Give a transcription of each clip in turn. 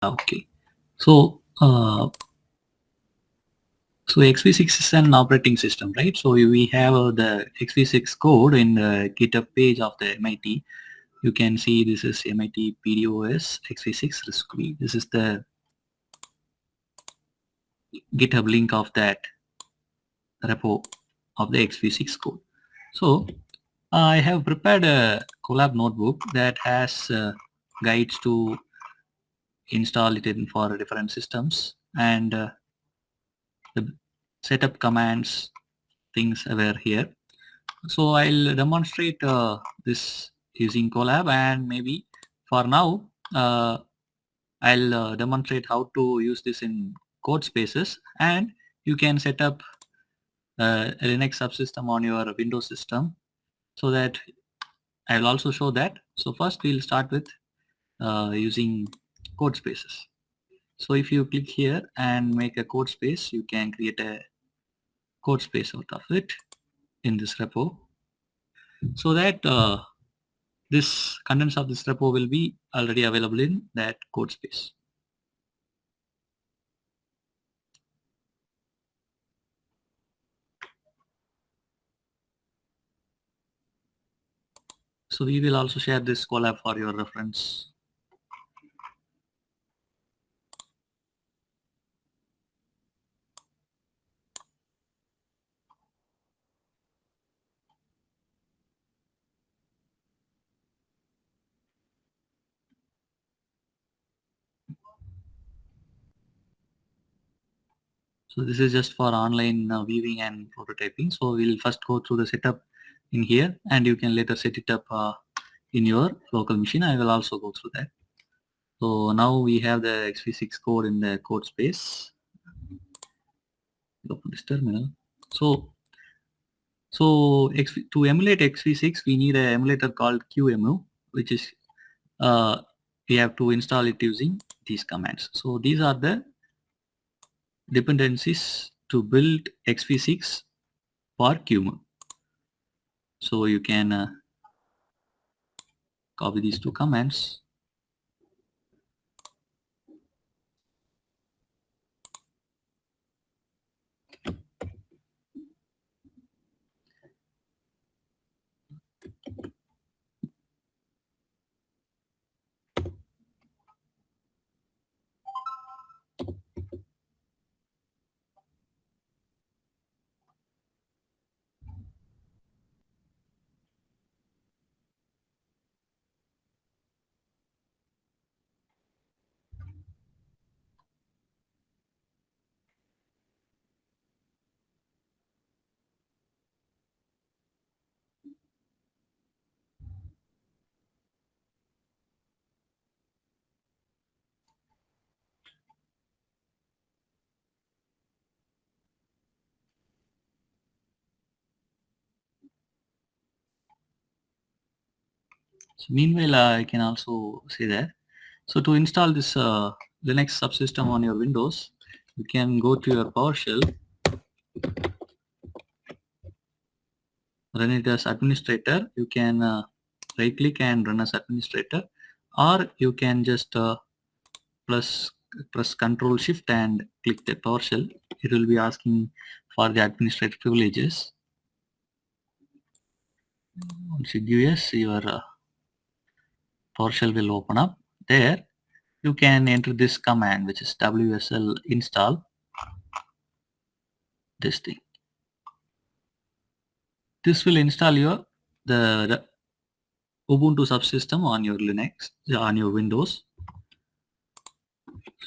Okay. So, so x86 is an operating system, right? So we have the x86 code in the GitHub page of the MIT. You can see this is MIT PDOS x86 RISC-V. This is the GitHub link of that repo of the x86 code. So I have prepared a Colab notebook that has guides to install it in for different systems, and the setup commands things were here. So I'll demonstrate this using Colab, and maybe for now I'll demonstrate how to use this in code spaces, and you can set up a Linux subsystem on your Windows system, so that I'll also show that. So first we'll start with using code spaces. So if you click here and make a code space, you can create a code space out of it in this repo, so that this contents of this repo will be already available in that code space. So we will also share this Colab for your reference. So this is just for online viewing and prototyping. So we'll first go through the setup in here, and you can later set it up in your local machine. I will also go through that. So now we have the x86 code in the code space. Open this terminal. So to emulate x86, we need an emulator called QEMU, which is we have to install it using these commands. So these are the dependencies to build x86 for QEMU. So you can copy these two commands. So meanwhile, I can also say that. So to install this Linux subsystem on your Windows, you can go to your PowerShell, run it as administrator. You can right click and run as administrator, or you can just press Control Shift and click the PowerShell. It will be asking for the administrator privileges. Once you do yes, your PowerShell will open up. There you can enter this command, which is WSL install this thing. This will install the Ubuntu subsystem on your Linux, on your Windows.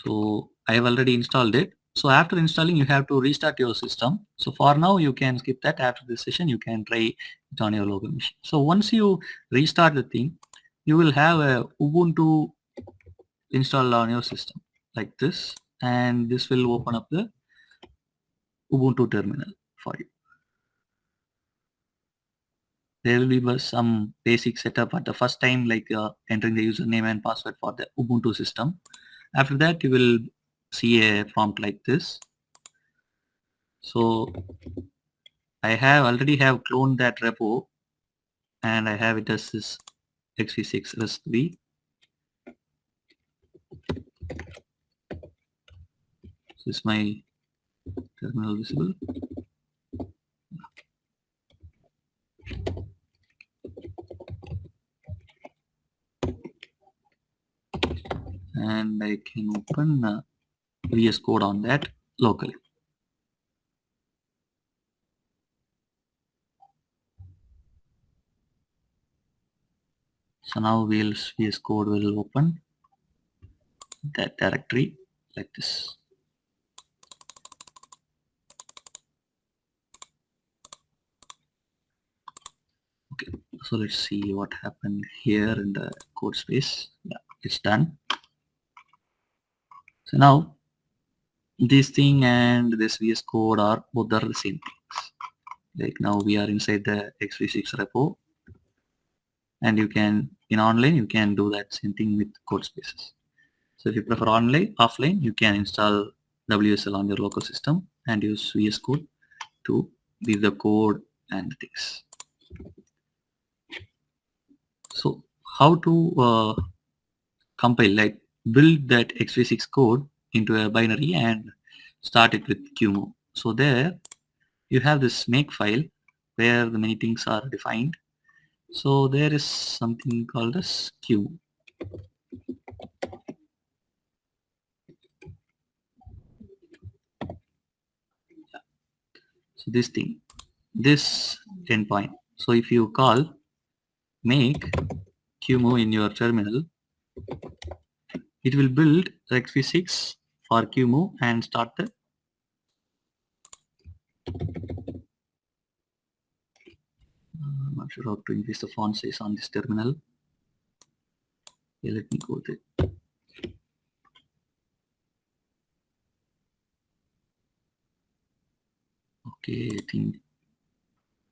So I have already installed it. So after installing, you have to restart your system. So for now, you can skip that. After this session, you can try it on your local machine. So once you restart the thing, you will have a Ubuntu installed on your system like this, and this will open up the Ubuntu terminal for you. There will be some basic setup at the first time, like entering the username and password for the Ubuntu system. After that, you will see a prompt like this. So I have already have cloned that repo, and I have it as this x86 RISC-V. So is my terminal visible? And I can open VS Code on that locally. So now VS Code will open that directory like this. Okay, so let's see what happened here in the code space. Yeah, it's done. So now this thing and this VS Code are both are the same things. Like now we are inside the x86 repo, and you can in online you can do that same thing with code spaces. So if you prefer offline, you can install WSL on your local system and use VS Code to leave the code and things. So how to compile, like build that x86 code into a binary and start it with QEMU. So there you have this make file where the many things are defined. So there is something called as QEMU. So this thing, this endpoint. So if you call make QEMU in your terminal, it will build x86 for QEMU and start the I'm not sure how to increase the font size on this terminal. Okay, let me go there. Okay, I think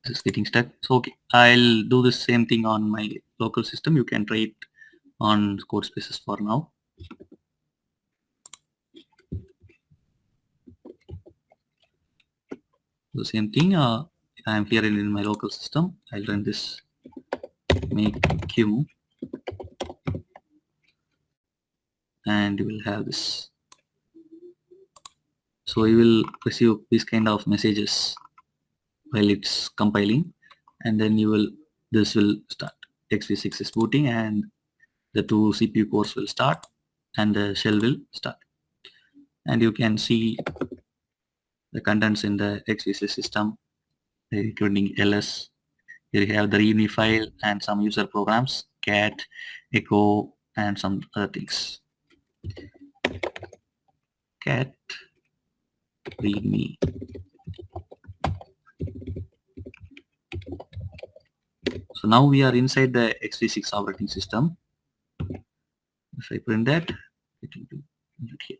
this is getting stuck. So okay, I'll do the same thing on my local system. You can try it on code spaces for now. The same thing. I'm here in my local system. I'll run this make QEMU, and you will have this. So you will receive this kind of messages while it's compiling, and then this will start. x86 is booting, and the two CPU cores will start, and the shell will start. And you can see the contents in the x86 system, including ls. Here you have the readme file and some user programs, cat, echo, and some other things. Cat readme. So now we are inside the x86 operating system. If I print that, it will be here.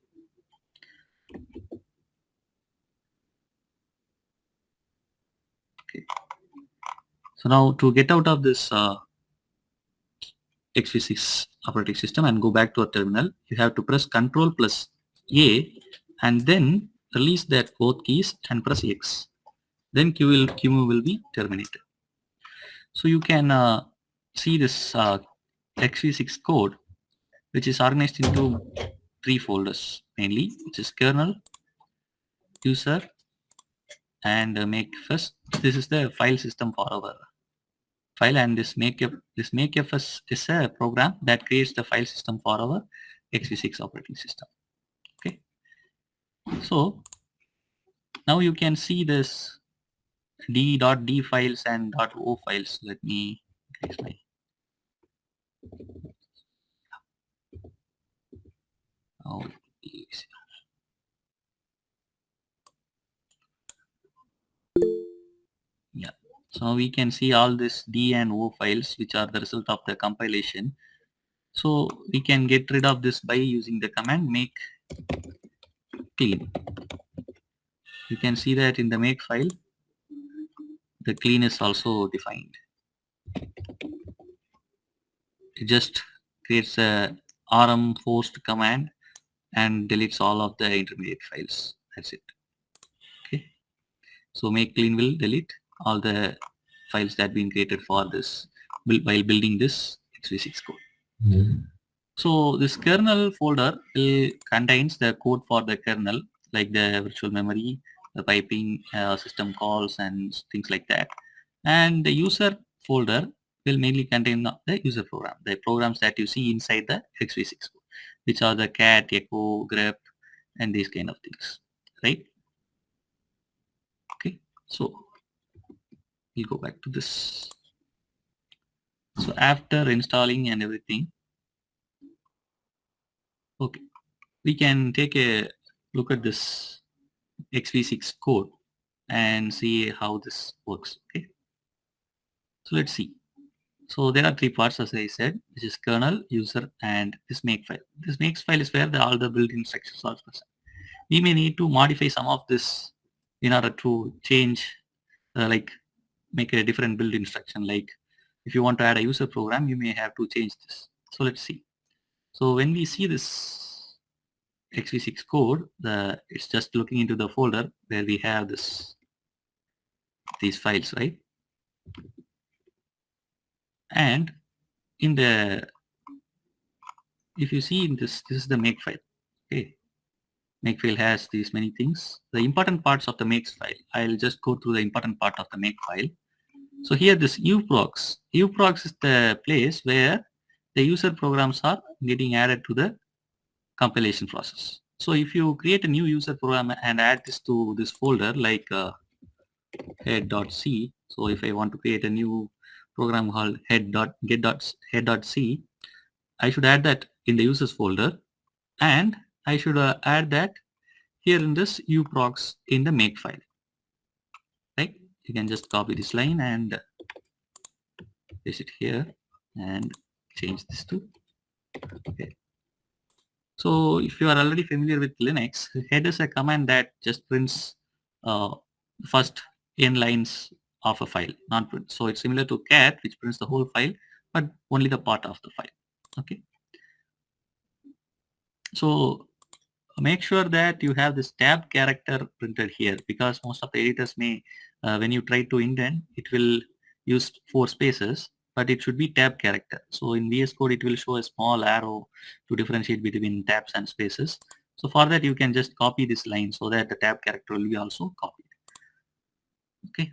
Okay. So now to get out of this x86 operating system and go back to a terminal, you have to press Ctrl plus A and then release that both keys and press X. Then QEMU will be terminated. So you can see this x86 code, which is organized into 3 folders mainly, which is kernel, user, and makefs. This is the file system for our file, and this makefs is a program that creates the file system for our x86 operating system. Okay, so now you can see this d.d files and .o files. Let me increase my yeah. So we can see all this D and O files, which are the result of the compilation. So we can get rid of this by using the command make clean. You can see that in the make file, the clean is also defined. It just creates a rm forced command and deletes all of the intermediate files. That's it. Okay. So make clean will delete all the files that been created for this while building this x86 code. So this kernel folder contains the code for the kernel, like the virtual memory, the piping, system calls, and things like that. And the user folder will mainly contain the user program, the programs that you see inside the x86 code, which are the cat, echo, grep, and these kind of things, right? Okay, so we'll go back to this. So after installing and everything, okay, we can take a look at this x86 code and see how this works. Okay, so let's see. So there are three parts, as I said, which is kernel, user, and this make file. This makes file is where all the built instructions are present. We may need to modify some of this in order to change, like make a different build instruction. Like if you want to add a user program, you may have to change this. So let's see. So when we see this x86 code, it's just looking into the folder where we have these files, right? And in the, if you see in this is the make file. Okay, make file has these many things. The important parts of the makes file, I'll just go through the important part of the make file. So here this uprox is the place where the user programs are getting added to the compilation process. So if you create a new user program and add this to this folder like head.c, so if I want to create a new program called head.get.head.c, I should add that in the users folder, and I should add that here in this uprox in the make file, right? You can just copy this line and paste it here and change this to, okay. So if you are already familiar with Linux, head is a command that just prints first n lines of a file, not print. So it's similar to cat, which prints the whole file, but only the part of the file. Okay. So make sure that you have this tab character printed here, because most of the editors may, when you try to indent, it will use 4 spaces, but it should be tab character. So in VS Code, it will show a small arrow to differentiate between tabs and spaces. So for that, you can just copy this line so that the tab character will be also copied. Okay.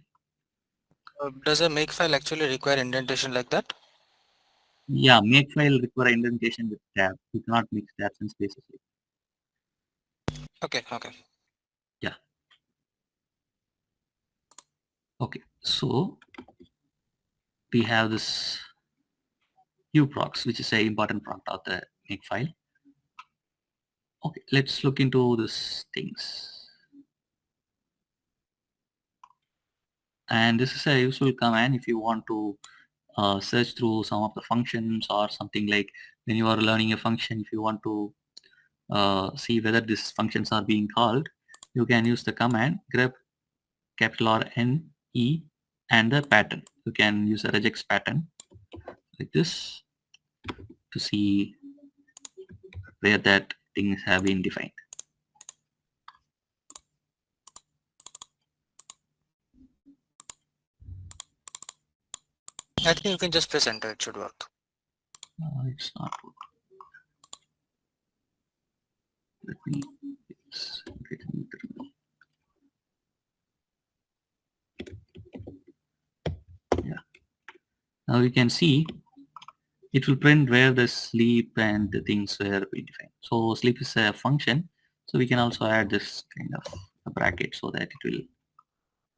Does a make file actually require indentation like that? Yeah, make file require indentation with tab. You cannot mix tabs and spaces. Okay, okay. Yeah. Okay. So we have this uprox, which is a important part of the make file. Okay, let's look into these things. And this is a useful command if you want to search through some of the functions or something, like when you are learning a function, if you want to see whether these functions are being called, you can use the command grep capital R N E and the pattern. You can use a regex pattern like this to see where that things have been defined. I think you can just press enter, it should work. It's not working. Let me get a new terminal. Yeah. Now you can see it will print where the sleep and the things were defined. So sleep is a function. So we can also add this kind of a bracket so that it will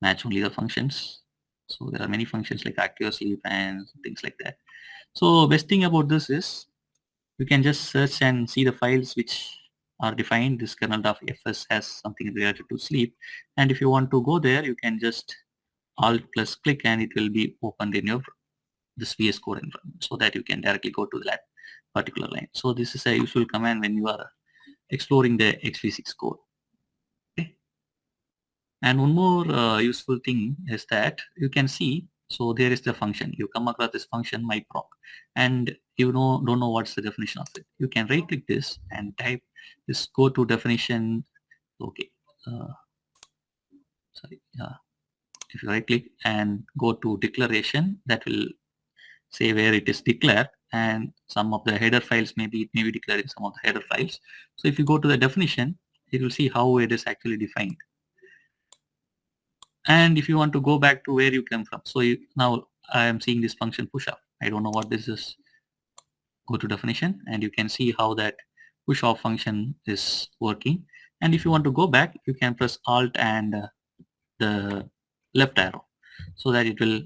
match only the functions. So there are many functions like active sleep and things like that. So best thing about this is you can just search and see the files which are defined. This kernel.fs has something related to sleep, and if you want to go there, you can just alt plus click and it will be opened in your this VS Code environment, so that you can directly go to that particular line. So this is a useful command when you are exploring the x86 code. Okay. And one more useful thing is that you can see, so there is the function. You come across this function myproc, and you don't know what's the definition of it. You can right click this and type this, go to definition. Okay. Sorry. If you right click and go to declaration, that will say where it is declared, and some of the header files maybe it may be declared in some of the header files. So if you go to the definition, it will see how it is actually defined. And if you want to go back to where you came from, so now I am seeing this function push off. I don't know what this is. Go to definition and you can see how that push off function is working. And if you want to go back, you can press Alt and the left arrow so that it will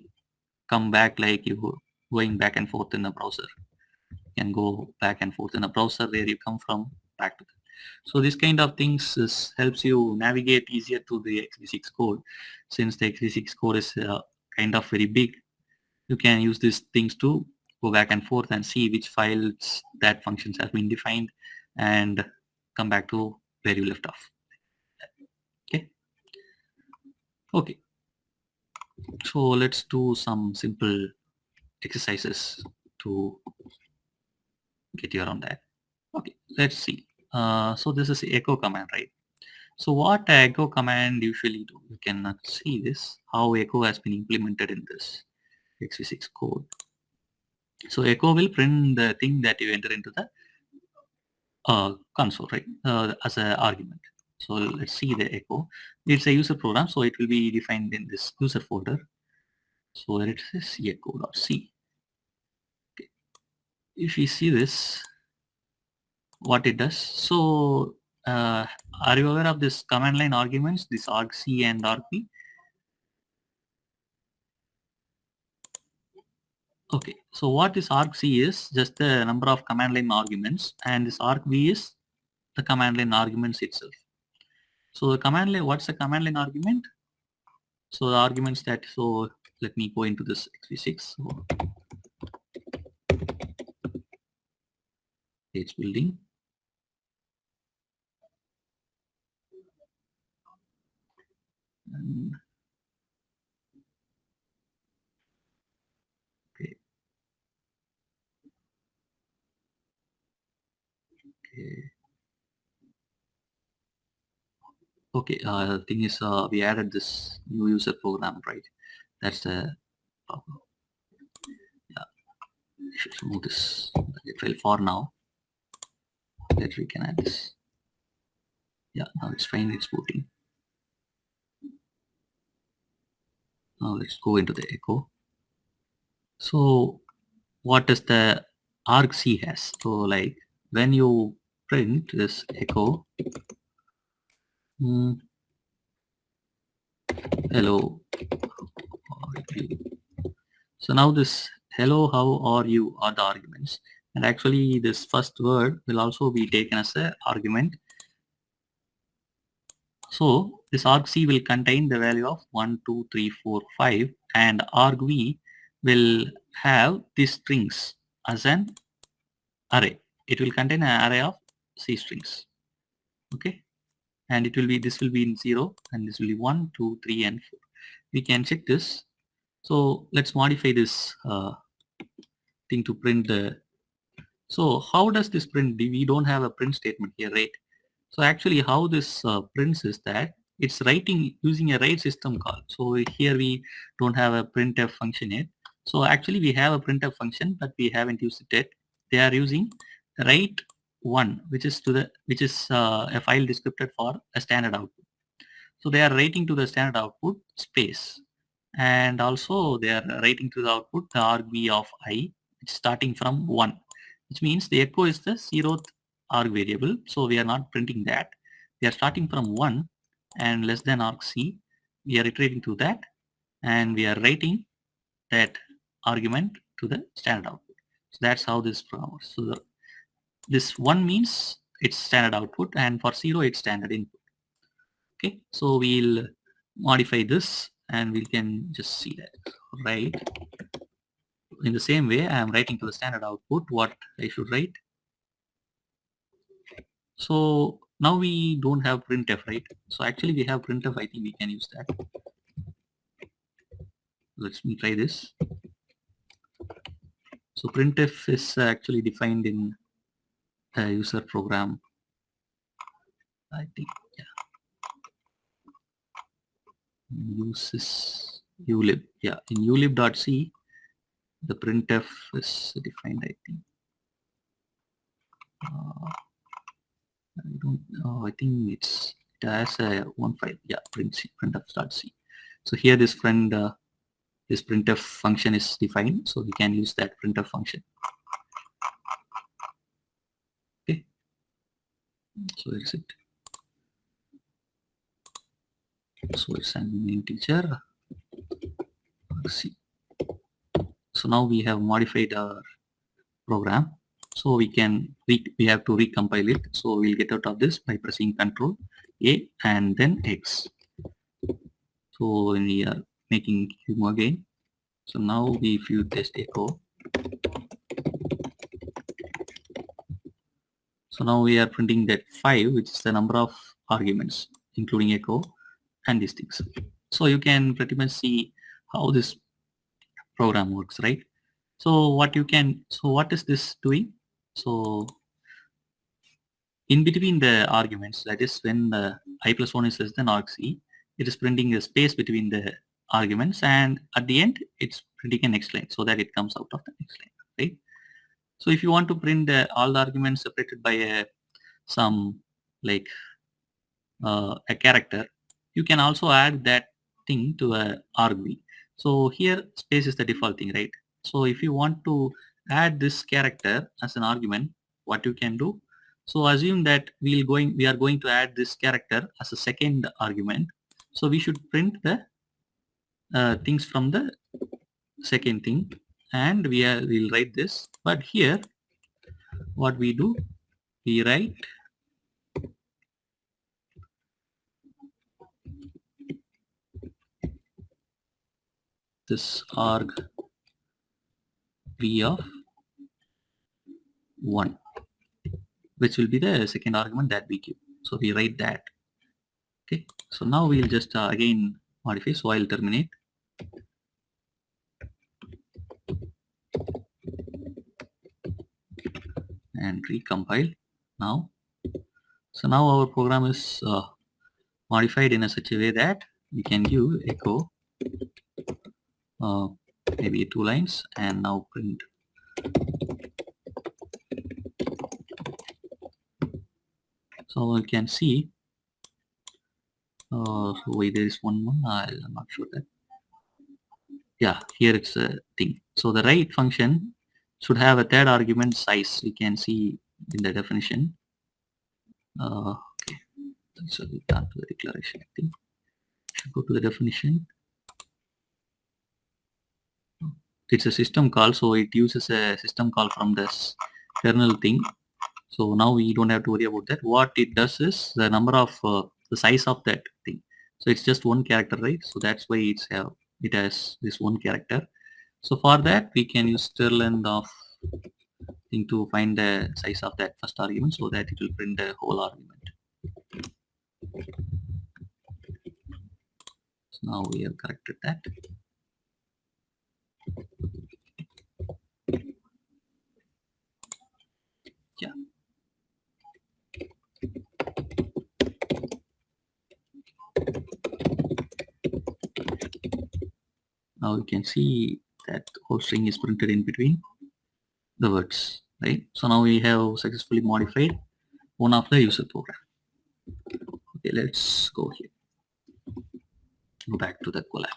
come back like you going back and forth in the browser. You can go back and forth in a browser where you come from back to that. So this kind of things helps you navigate easier to the x86 code. Since the x86 code is kind of very big, you can use these things to go back and forth and see which files that functions have been defined and come back to where you left off. Okay, so let's do some simple exercises to get you around that. Okay, let's see. So this is the echo command, right? So what echo command usually do? You can see this, how echo has been implemented in this x86 code. So echo will print the thing that you enter into the console, right, as an argument. So let's see the echo. It's a user program, so it will be defined in this user folder. So there it is, echo.c. Okay. If you see this, what it does. So are you aware of this command line arguments, this argc and argv? Okay, so what is argc is just the number of command line arguments, and this argv is the command line arguments itself. So the command line, what's the command line argument? So the arguments that, so let me go into this x86. So page building. And okay. Okay, the thing is we added this new user program, right? That's the problem. Yeah, we should remove this file for now. Later we can add this. Yeah, now it's fine, it's booting. Now let's go into the echo. So what does the argc has? So like when you print this echo, hello, how are you? So now this hello, how are you are the arguments, and actually this first word will also be taken as an argument. So this argc will contain the value of 1, 2, 3, 4, 5, and argv will have these strings as an array. It will contain an array of C strings. Okay, and it will be, this will be in 0 and this will be 1, 2, 3 and 4. We can check this. So let's modify this thing to print the, so how does this print? We don't have a print statement here, right? So actually how this prints is that it's writing using a write system call. So here we don't have a printf function yet. So actually we have a printf function, but we haven't used it yet. They are using write one, which is to the, which is a file descriptor for a standard output. So they are writing to the standard output space, and also they are writing to the output the argv of I, which is starting from 1, which means the echo is the 0th arg variable. So we are not printing that. We are starting from 1 and less than argc. We are iterating to that, and we are writing that argument to the standard output. So that's how this program works. So this 1 means it's standard output, and for 0 it's standard input. Okay, so we'll modify this and we can just see that, right? In the same way, I am writing to the standard output what I should write. So now we don't have printf, right? So actually we have printf. I think we can use that. Let me try this. So printf is actually defined in a user program, I think. Yeah, uses ulib. Yeah, in ulib.c the printf is defined, I think. I think it has a one file. Yeah, printf.c. So here this printf function is defined, so we can use that printf function. Okay, so it's it. So it's an integer. C. So now we have modified our program. So we have to recompile it. So we'll get out of this by pressing Ctrl A and then X. So when we are making QEMU again. So now if you test echo. So now we are printing that 5, which is the number of arguments, including echo and these things. So you can pretty much see how this program works, right? So what is this doing? So in between the arguments, that is when the I+1 is less than argc, it is printing a space between the arguments, and at the end it's printing a next line so that it comes out of the next line, right? So if you want to print all the arguments separated by some like a character, you can also add that thing to a argv. So here space is the default thing, right? So if you want to add this character as an argument, what you can do, so assume that we are going to add this character as a second argument. So we should print the things from the second thing, and we'll write this. But here what we do, we write this arg v of 1, which will be the second argument that we give. So we write that. Okay, so now we'll just again modify. So I'll terminate and recompile now. So now our program is modified in such a way that we can give echo maybe 2 lines and now print. So you can see so wait, there is one more. I'm not sure that. Yeah, here it's a thing. So the write function should have a third argument size. We can see in the definition. Okay, so we can't do the declaration. I think should go to the definition. It's a system call, so it uses a system call from this kernel thing. So now we don't have to worry about that. What it does is the number of the size of that thing. So it's just one character, right? So that's why it has this one character. So for that we can use strlen of thing to find the size of that first argument so that it will print the whole argument. So now we have corrected that. Yeah. Now you can see that whole string is printed in between the words, right? So now we have successfully modified one of the user program. Okay, let's go here. Go back to the Colab.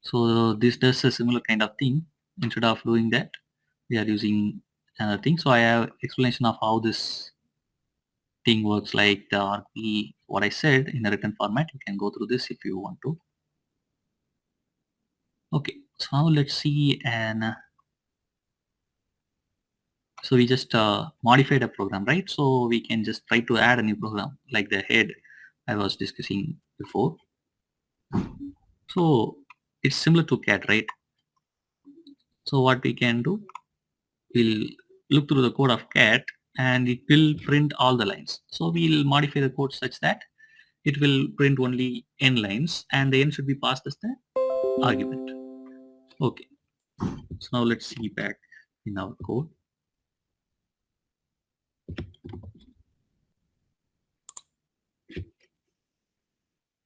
So this does a similar kind of thing. Instead of doing that, we are using another thing. So I have explanation of how this thing works, like the RP, what I said in a written format. You can go through this if you want to. Okay, so now let's see, and so we just modified a program, right? So we can just try to add a new program like the head I was discussing before. So it's similar to cat, right? So what we can do, we'll look through the code of cat and it will print all the lines. So we'll modify the code such that it will print only n lines and the n should be passed as the argument. Okay, so now let's see back in our code.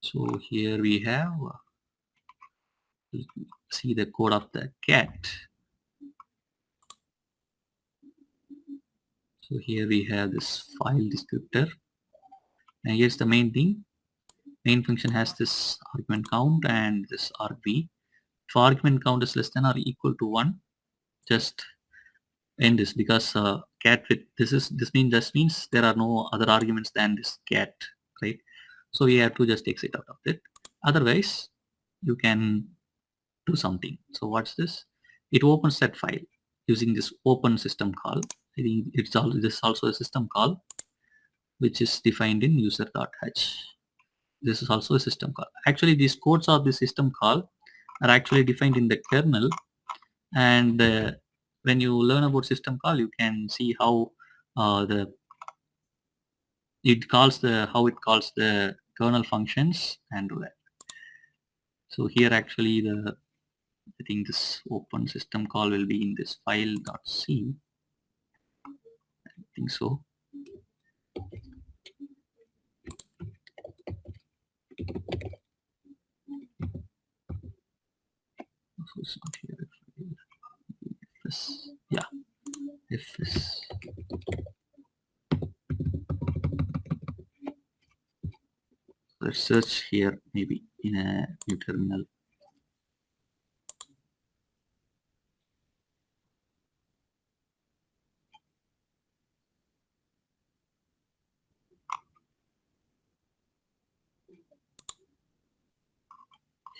So here we have, see the code of the cat. So here we have this file descriptor. And here's the main thing. Main function has this argument count and this argv. If argument count is less than or equal to 1, just end this, because cat with this means there are no other arguments than this cat, right? So we have to just exit out of it. Otherwise, you can do something. So what's this? It opens that file using this open system call. I think this is also a system call which is defined in user.h. This is also a system call. Actually, these codes of the system call are actually defined in the kernel, and when you learn about system call, you can see how it calls the kernel functions and do that. So here actually I think this open system call will be in this file.c. I think so. So it's not here. Fs, yeah, fs. Let's search here maybe in a new terminal.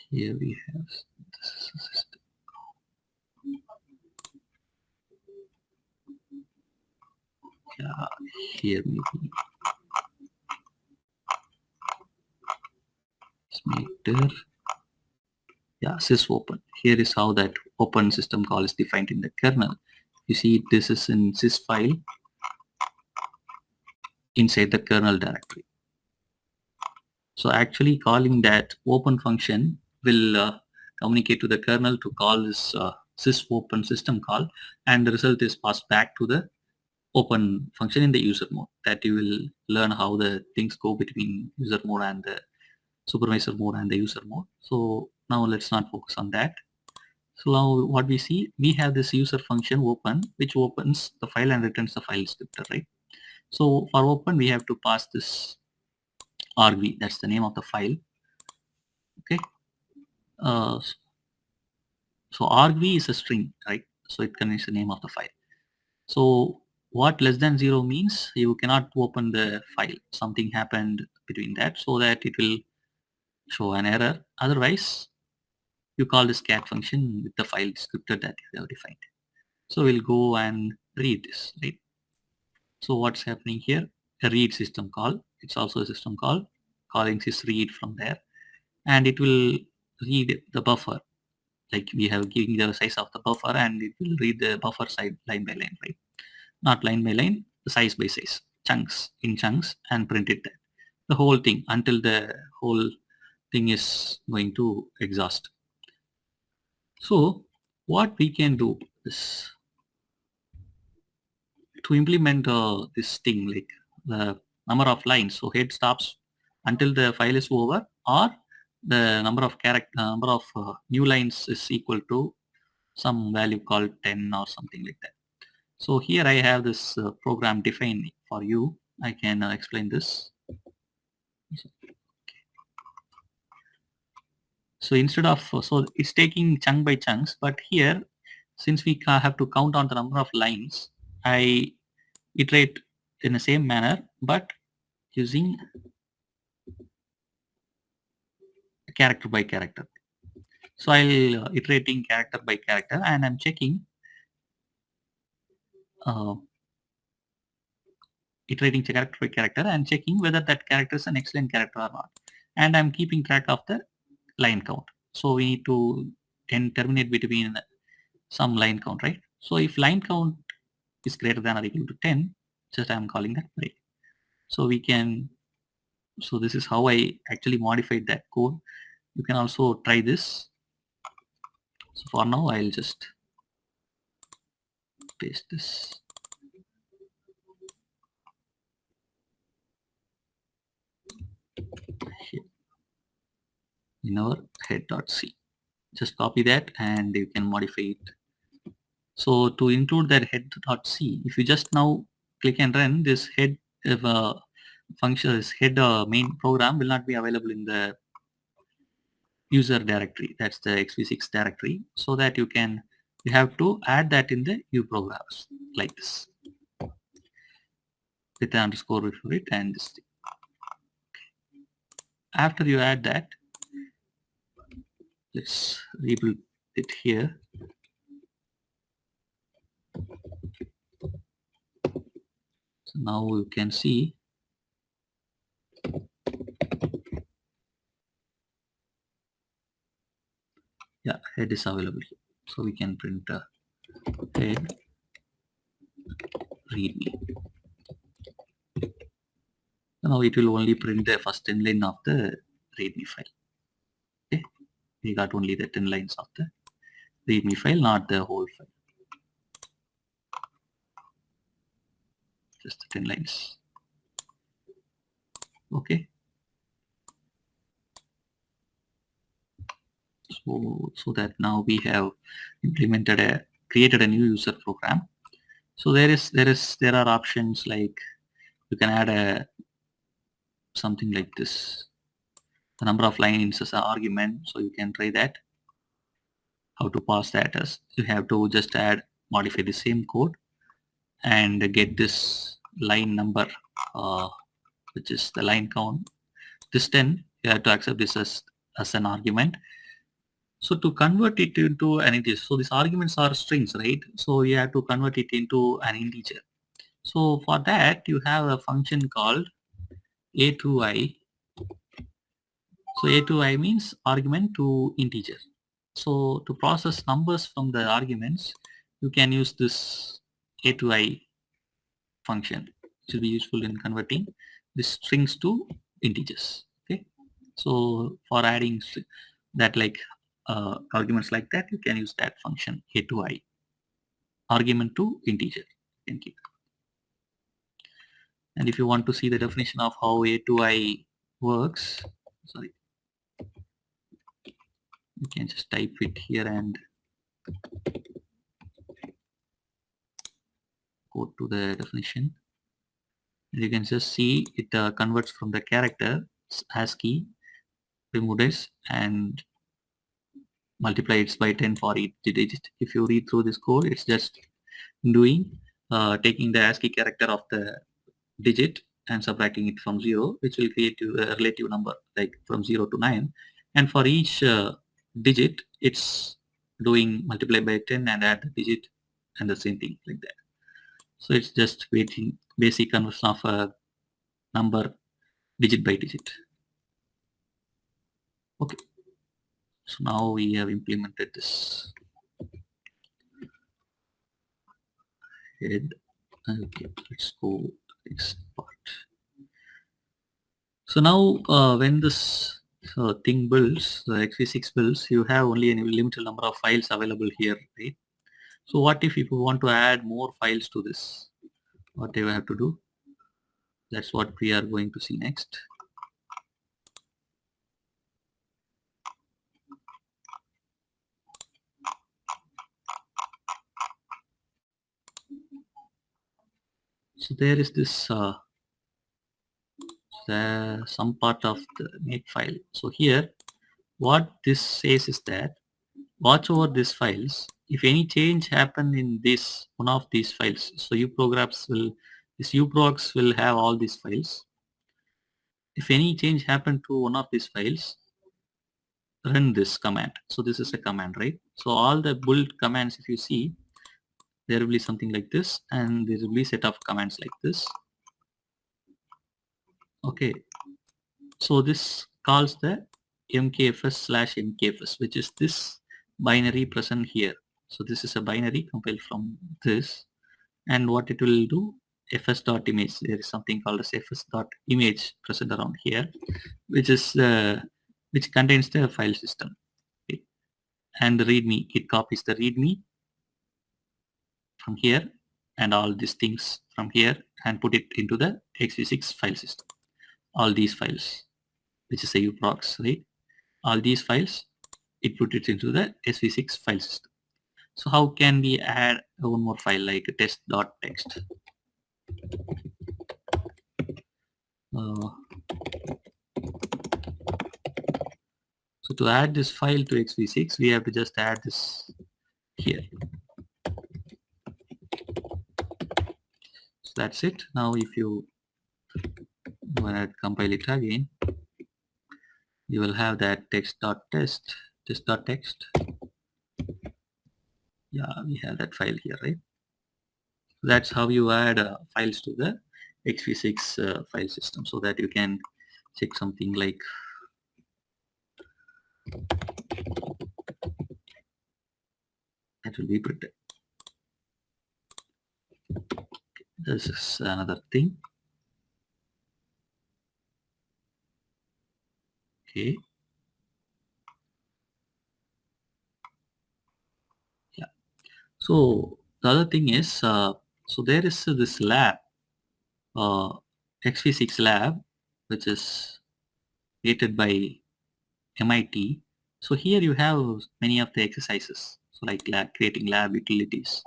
Here we have this system. Yeah, here maybe smeter. Yeah, sysopen. Here is how that open system call is defined in the kernel. You see, this is in sys file inside the kernel directory. So actually calling that open function will communicate to the kernel to call this sysopen system call, and the result is passed back to the open function in the user mode. That you will learn how the things go between user mode and the supervisor mode and the user mode. So now let's not focus on that. So now what we see, we have this user function open, which opens the file and returns the file descriptor, right? So for open, we have to pass this argv, that's the name of the file. Okay. So argv is a string, right? So it contains the name of the file. So what less than 0 means, you cannot open the file. Something happened between that, so that it will show an error. Otherwise, you call this cat function with the file descriptor that you have defined. So we'll go and read this, right? So what's happening here? A read system call. It's also a system call. Calling sysread from there, and it will read the buffer. Like we have given the size of the buffer, and it will read the buffer side line by line, right? Not line by line, size by size, chunks in chunks, and print it there. The whole thing until the whole thing is going to exhaust. So what we can do is to implement this thing, like the number of lines. So head stops until the file is over, or the number of new lines is equal to some value called 10 or something like that. So here I have this program defined for you. I can explain this. So instead of, so it's taking chunk by chunks, but here, since we have to count on the number of lines, I iterate in the same manner, but using character by character. So I'll iterating character by character, and I'm checking iterating character by character and checking whether that character is an excellent character or not. And I'm keeping track of the line count. So we need to terminate between some line count, right? So if line count is greater than or equal to 10, just I'm calling that break. So we can, so this is how I actually modified that code. You can also try this. So for now, I'll just paste this. Here in our head.c. Just copy that and you can modify it. So to include that head.c, if you just now click and run, this head function, this head main program will not be available in the user directory. That's the x86 directory. So that you have to add that in the U programs like this with the underscore before it and this thing. After you add that, let's rebuild it here. So now you can see head is available here. So we can print head readme. So now it will only print the first 10 line of the readme file. Okay, we got only the 10 lines of the readme file, not the whole file. Just the 10 lines. Okay. So that now we have created a new user program. So there are options like you can add something like this, the number of lines as an argument. So you can try that. How to pass that as you have to just modify the same code and get this line number, which is the line count. This 10, you have to accept this as an argument. So to convert it into an integer, so these arguments are strings, right? So you have to convert it into an integer. So for that, you have a function called a2i. So a2i means argument to integer. So to process numbers from the arguments, you can use this a2i function, which will be useful in converting the strings to integers. Okay. So for adding that like arguments like that, you can use that function a2i, argument to integer. You can keep. And if you want to see the definition of how a2i works, sorry, you can just type it here and go to the definition. And you can just see it converts from the character ASCII, remove this and multiply it by 10 for each digit. If you read through this code, it's just doing taking the ASCII character of the digit and subtracting it from 0, which will create a relative number like from 0 to 9. And for each digit, it's doing multiply by 10 and add the digit and the same thing like that. So it's just waiting basic conversion of a number digit by digit. Okay. So now we have implemented this head. Okay, let's go to the next part. So now when this thing builds, the x86 builds, you have only a limited number of files available here, right? So what if you want to add more files to this? What do you have to do? That's what we are going to see next. So there is this some part of the make file. So here what this says is that watch over these files. If any change happen in this one of these files, so this uprox will have all these files. If any change happen to one of these files, run this command. So this is a command, right? So all the build commands, if you see, there will be something like this, and there will be set of commands like this. Okay, so this calls the mkfs/mkfs, which is this binary present here. So this is a binary compiled from this, and what it will do, fs.image, there is something called as fs.image present around here, which contains the file system. Okay. And the readme, it copies the readme from here and all these things from here and put it into the x86 file system. All these files, which is a uprox, right? All these files, it put it into the SV6 file system. So how can we add one more file like test.txt? So to add this file to XV6, we have to just add this here. So that's it. Now if you want to compile it again, you will have that text.test, test.txt. Yeah, we have that file here, right? So that's how you add files to the XV6 file system, so that you can check something like that will be printed. This is another thing. Okay. Yeah. So the other thing is, so there is this lab, XV6 lab, which is created by MIT. So here you have many of the exercises, so like creating lab utilities,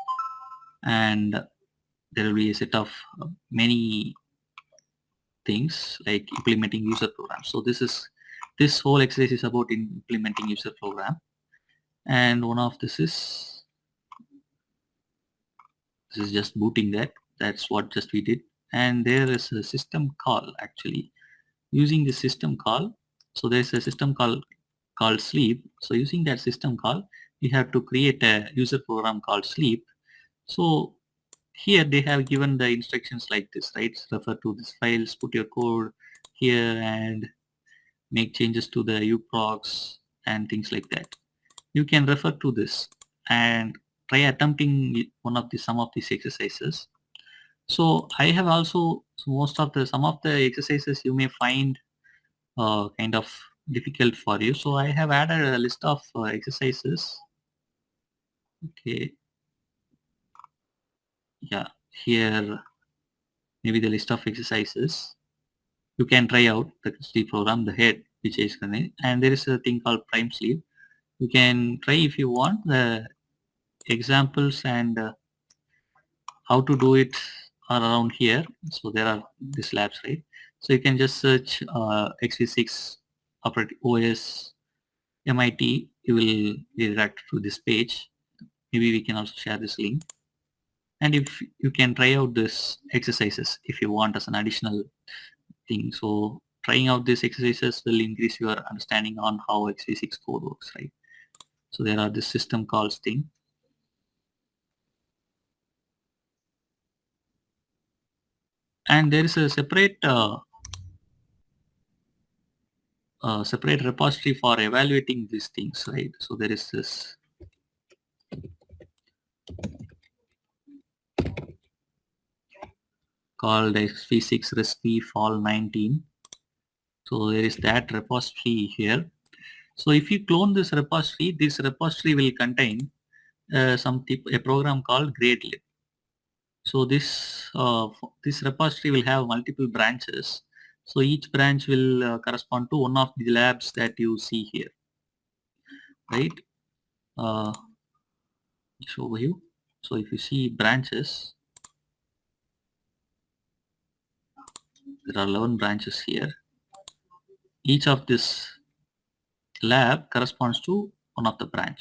and there will be a set of many things like implementing user programs. So this whole exercise is about implementing user program, and one of this is just booting that. That's what just we did, and there is a system call actually using the system call. So there's a system call called sleep. So using that system call, you have to create a user program called sleep. So here they have given the instructions like this, right? Refer to this files, put your code here and make changes to the uprox and things like that. You can refer to this and try attempting some of these exercises. So I have also some of the exercises you may find kind of difficult for you. So I have added a list of exercises. Okay. Yeah, here maybe the list of exercises. You can try out the sleep program, the head, which is running, and there is a thing called prime sleep. You can try if you want the examples and how to do it are around here. So there are these labs, right? So you can just search XV6 operating OS MIT. You will be redirected to this page. Maybe we can also share this link. And if you can try out this exercises if you want as an additional thing. So trying out these exercises will increase your understanding on how XV6 code works, right? So there are this system calls thing. And there is a separate separate repository for evaluating these things, right? So there is this called XV6 recipe fall 19. So there is that repository here. So if you clone this repository will contain a program called GradeLib. So this repository will have multiple branches. So each branch will correspond to one of the labs that you see here, right? Show you. So if you see branches, there are 11 branches here. Each of this lab corresponds to one of the branch.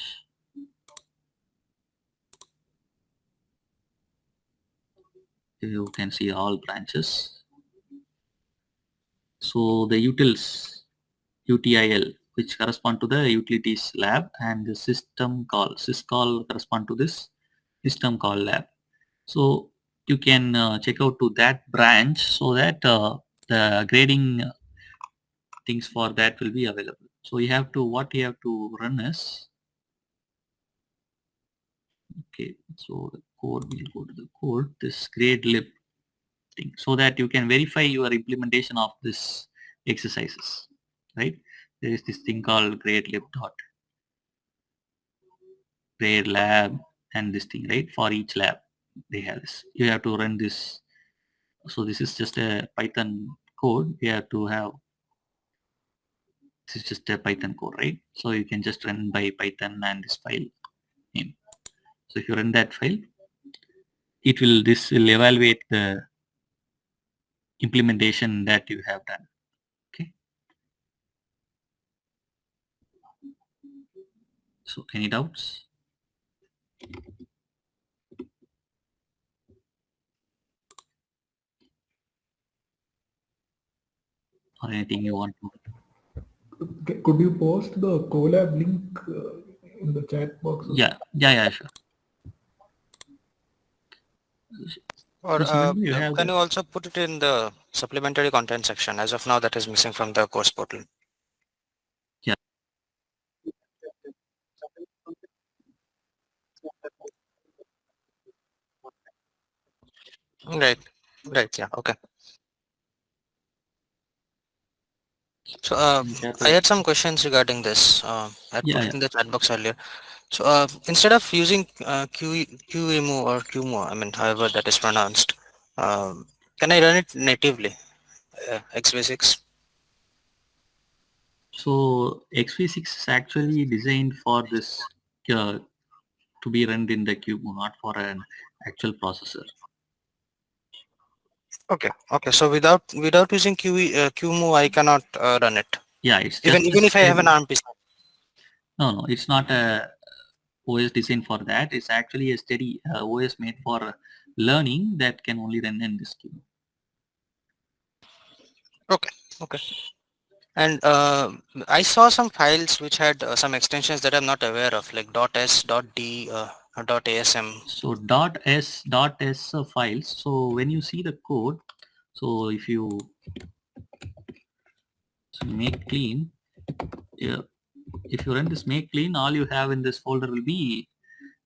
You can see all branches. So the utils, UTIL, which correspond to the utilities lab, and the system call, syscall correspond to this system call lab. So you can check out to that branch so that the grading things for that will be available. So you have to, what you have to run is, okay, so the code will go to the code, this GradeLib thing, so that you can verify your implementation of this exercises, right? There is this thing called grade lab and this thing, right? For each lab they have this. You have to run this. So this is just a Python code. You have to have, this is just a Python code, right? So you can just run by Python and this file name. So if you run that file, this will evaluate the implementation that you have done. Okay. So any doubts? Or anything you want to? Could you post the Colab link in the chat box? Yeah, sure. Or So similarly, you have can you also put it in the supplementary content section? As of now, that is missing from the course portal. Yeah. Right. Yeah. Okay. So I had some questions regarding this. I put it in the chat box earlier. So instead of using QEMU or QMO, I mean, however that is pronounced, can I run it natively, x86? So XV6 is actually designed for this to be run in the cube, not for an actual processor. Okay. So without using QEMU, I cannot run it. Yeah, it's Even if I have an ARM PC. No, it's not a OS designed for that. It's actually a steady OS made for learning that can only run in this queue. Okay. And I saw some files which had some extensions that I'm not aware of, like .s, .d, .asm. So .s files. So when you see the code, so if you make clean, if you run this make clean, all you have in this folder will be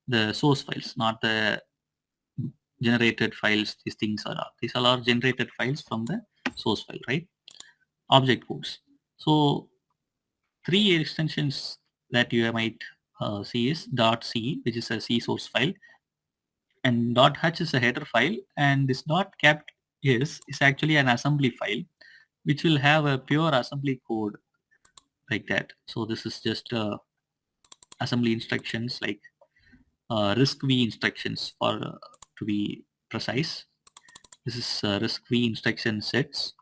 the source files, not the generated files. These are all generated files from the source file, right? Object codes. So 3 extensions that you might see is .c, which is a C source file, and .h is a header file, and this .cap is actually an assembly file, which will have a pure assembly code like that. So this is just assembly instructions, like RISC-V instructions for to be precise. This is RISC-V instruction sets,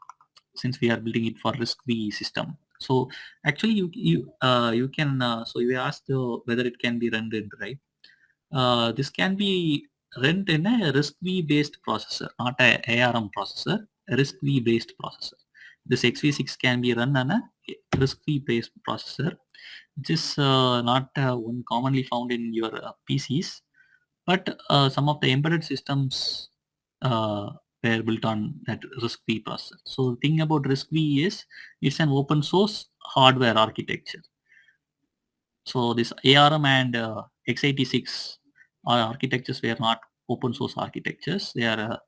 since we are building it for RISC-V system. So actually you can so you asked whether it can be rendered, right? This can be run in a RISC-V based processor, not a ARM processor, a RISC-V based processor. This XV6 can be run on a RISC-V based processor, which is not one commonly found in your PCs, but some of the embedded systems were built on that RISC-V processor. So the thing about RISC-V is it's an open source hardware architecture. So this ARM and x86 architectures were not open source architectures. They are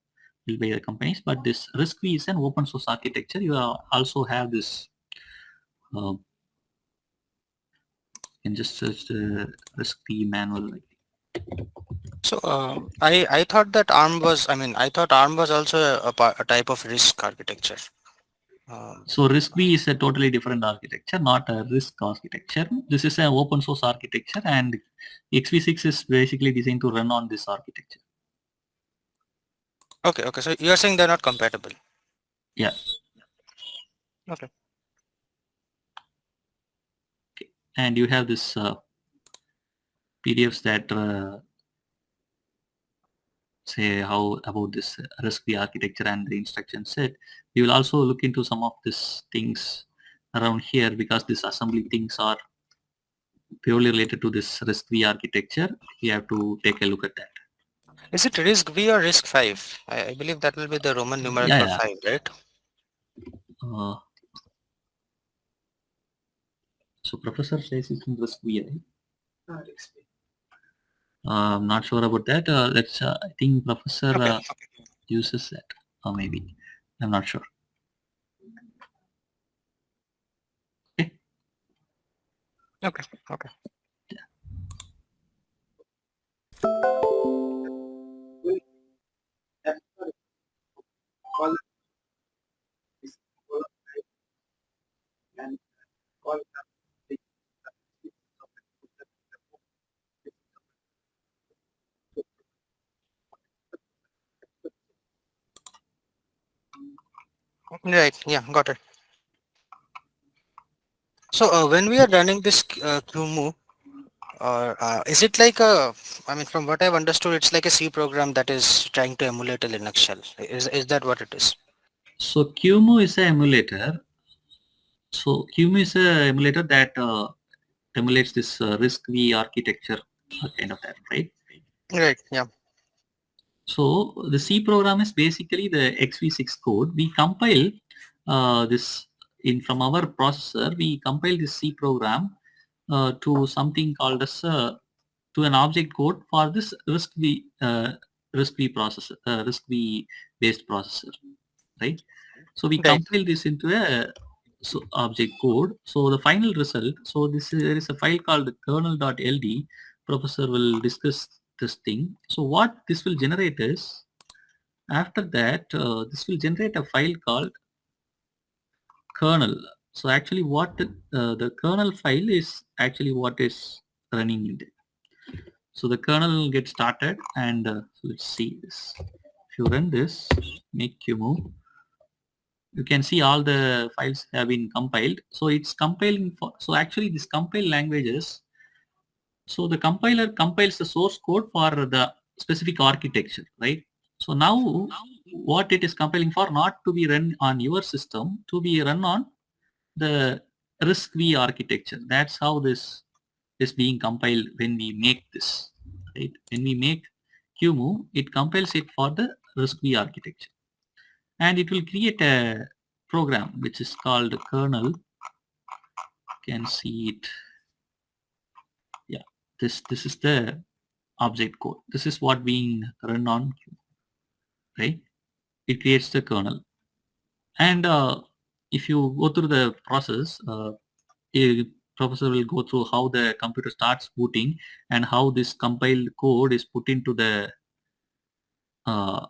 built by the companies, but this RISC-V is an open source architecture. You also have this. You can just search the RISC-V manual. So I thought that ARM was, I thought ARM was also a type of RISC architecture. So RISC-V is a totally different architecture, not a RISC architecture. This is an open source architecture, and XV6 is basically designed to run on this architecture. Okay. So you are saying they're not compatible. Yeah. Okay. And you have this PDFs that say how about this RISC-V architecture and the instruction set. We will also look into some of these things around here, because these assembly things are purely related to this RISC-V architecture. You have to take a look at that. Is it RISC-V or RISC-V? I believe that will be the Roman numeral for 5, right? So Professor says it's in RISC-V, right? I'm not sure about that. That's I think Professor uses that, or maybe I'm not sure. Okay. Yeah. Right. Yeah, got it. So when we are running this QMove, or is it like a? I mean, from what I've understood, it's like a C program that is trying to emulate a Linux shell. Is that what it is? So QEMU is an emulator. So QEMU is an emulator that emulates this RISC-V architecture kind of that, right? Right. Yeah. So the C program is basically the XV6 code. We compile this in from our processor. We compile this C program to something called as to an object code for this RISC-V processor, RISC-V based processor, right? So we Right. compile this into a object code. So the final result, so there is a file called kernel.ld. Professor will discuss this thing. So what this will generate is, after that, this will generate a file called kernel. So actually what the kernel file is actually what is running in it. So the kernel gets started and so let's see this. If you run this, make QMove, you can see all the files have been compiled. So it's compiling for, so actually this compile languages, so the compiler compiles the source code for the specific architecture, right? So now what it is compiling for, not to be run on your system, to be run on the RISC-V architecture. That's how this is being compiled when we make this, right? When we make QMove, it compiles it for the RISC-V architecture. And it will create a program which is called kernel. You can see it. Yeah, this is the object code. This is what being run on Q, right? It creates the kernel. And if you go through the process, a professor will go through how the computer starts booting and how this compiled code is put into the uh,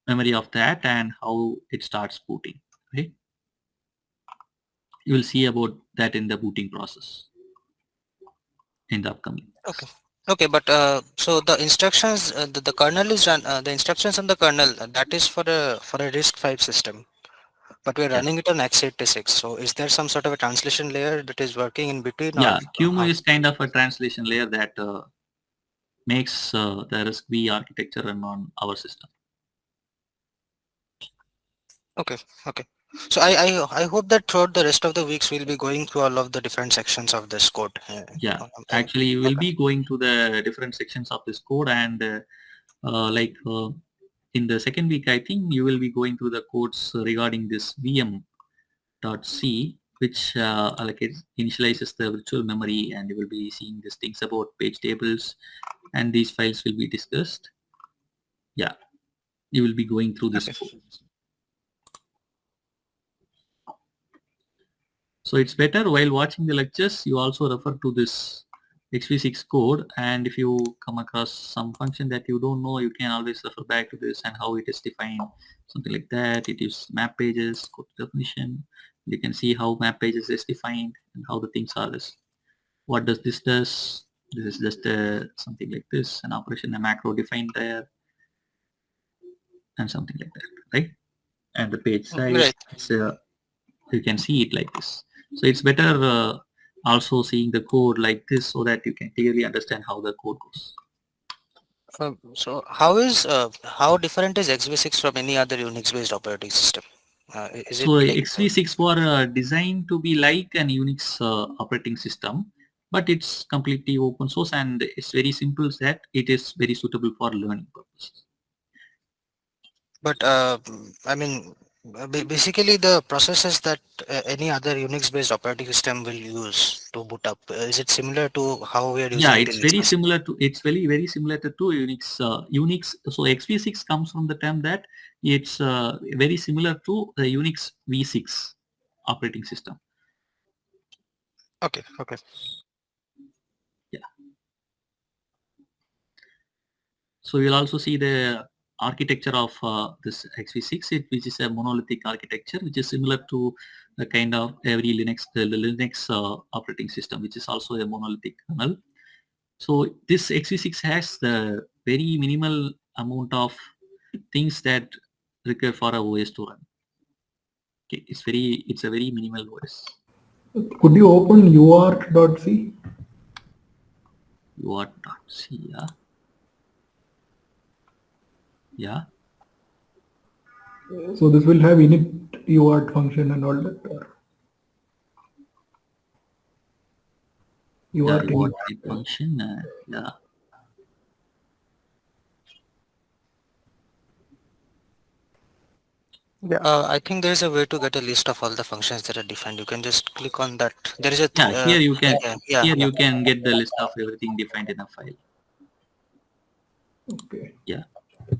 memory of that and how it starts booting, right? You will see about that in the booting process in the upcoming. Okay. Okay, but so the instructions, the kernel is run. The instructions on the kernel that is for a RISC-V system, but we're Yeah, running it on x86. So is there some sort of a translation layer that is working in between, or yeah. QEMU how? is kind of a translation layer that makes the RISC-V architecture run on our system. Okay, okay. So I hope that throughout the rest of the weeks we'll be going through all of the different sections of this code. Yeah, And actually you will okay, be going to the different sections of this code and like in the second week, I think you will be going through the codes regarding this VM.c, which like it initializes the virtual memory, and you will be seeing these things about page tables, and these files will be discussed. Yeah, you will be going through this okay. code. So it's better while watching the lectures, you also refer to this XV6 code, and if you come across some function that you don't know, you can always refer back to this and how it is defined, something like that. It is map pages, code definition. You can see how map pages is defined and how the things are this. What does this does? This is just something like this, an operation, a macro defined there, and something like that, right? And the page size, Right. it's you can see it like this. So it's better also seeing the code like this so that you can clearly understand how the code goes. So how different is x86 from any other Unix-based operating system? Is it So like XV6 were designed to be like an Unix operating system, but it's completely open source and it's very simple that it is very suitable for learning purposes. But I mean, basically the processes that any other Unix-based operating system will use to boot up, is it similar to how we are Yeah, using it it's in very XPC? similar to very similar to Unix. Unix. So XV6 comes from the term that it's very similar to the Unix V6 operating system. Okay, okay. Yeah. So we'll also see the architecture of this XV6, which is a monolithic architecture, which is similar to the kind of every Linux operating system, which is also a monolithic kernel. So this XV6 has the very minimal amount of things that require for a OS to run. Okay, it's a very minimal OS. Could you open urt.c? urt.c, yeah. Yeah. So this will have init urt function and all that, or Yeah, urt UART init. function, yeah. Yeah, I think there is a way to get a list of all the functions that are defined. You can just click on that. There is a Yeah, here you can yeah. you can get the list of everything defined in a file. Okay. Yeah,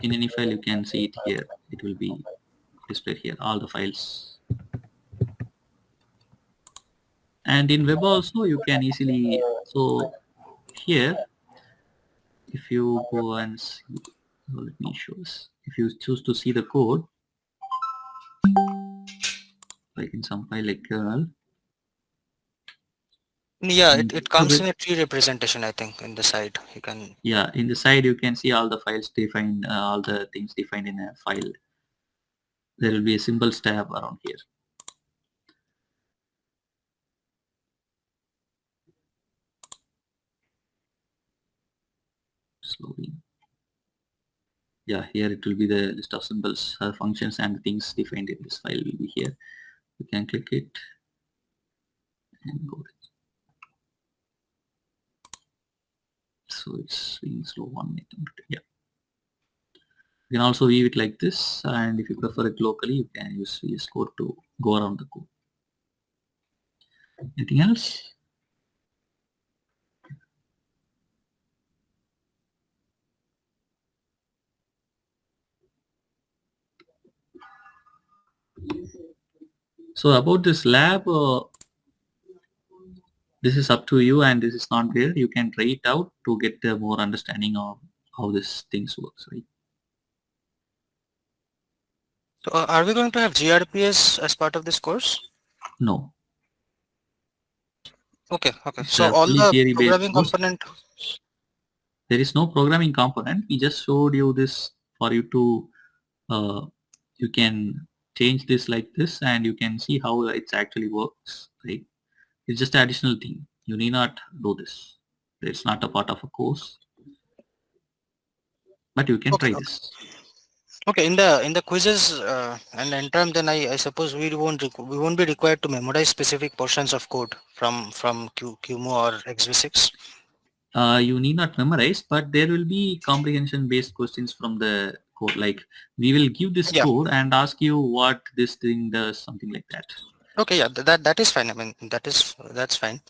in any file you can see it here. It will be displayed here, all the files. And in web also you can easily, so here if you go and see, let me show this. If you choose to see the code, like in some file like kernel, Yeah, it comes in a tree representation, I think, in the side. You can. yeah, in the side you can see all the files defined, all the things defined in a file. There will be a symbols tab around here. Slowly. Yeah, here it will be the list of symbols, functions and things defined in this file will be here. You can click it and go. So it's being slow 1 minute. Yeah. You can also view it like this, and if you prefer it locally, you can use VS Code to go around the code. Anything else? So about this lab, this is up to you, and this is not there. You can try it out to get a more understanding of how this things works, right? So, are we going to have GRPS as part of this course? No. Okay. It's So a all fully the theory-based programming course. component. There is no programming component. We just showed you this for you to, you can change this like this, and you can see how it actually works, right? It's just an additional thing. You need not do this. It's not a part of a course, but you can try this. Okay, in the quizzes and interim, then I suppose we won't be required to memorize specific portions of code from QEMU or XV6. You need not memorize, but there will be comprehension based questions from the code. Like we will give this Yeah. code and ask you what this thing does, something like that. Okay, yeah, that is fine. I mean, that's fine.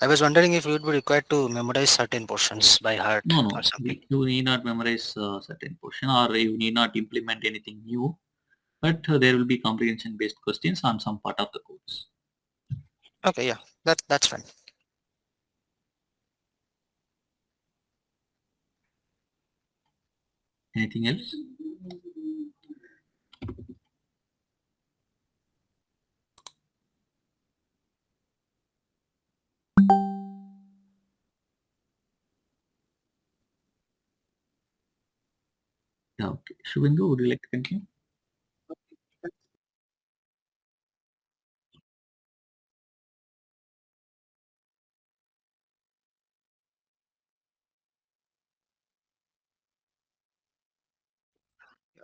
I was wondering if we would be required to memorize certain portions by heart or No, something. you need not memorize a certain portion, or you need not implement anything new, but there will be comprehension based questions on some part of the codes. Okay, yeah, that's fine. Anything else? Yeah, okay. Shubhendu, would you like to continue?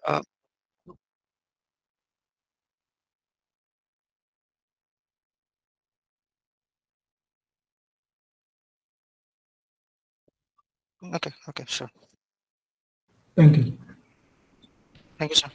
Uh, okay, sure. Thank you. Thank you, sir.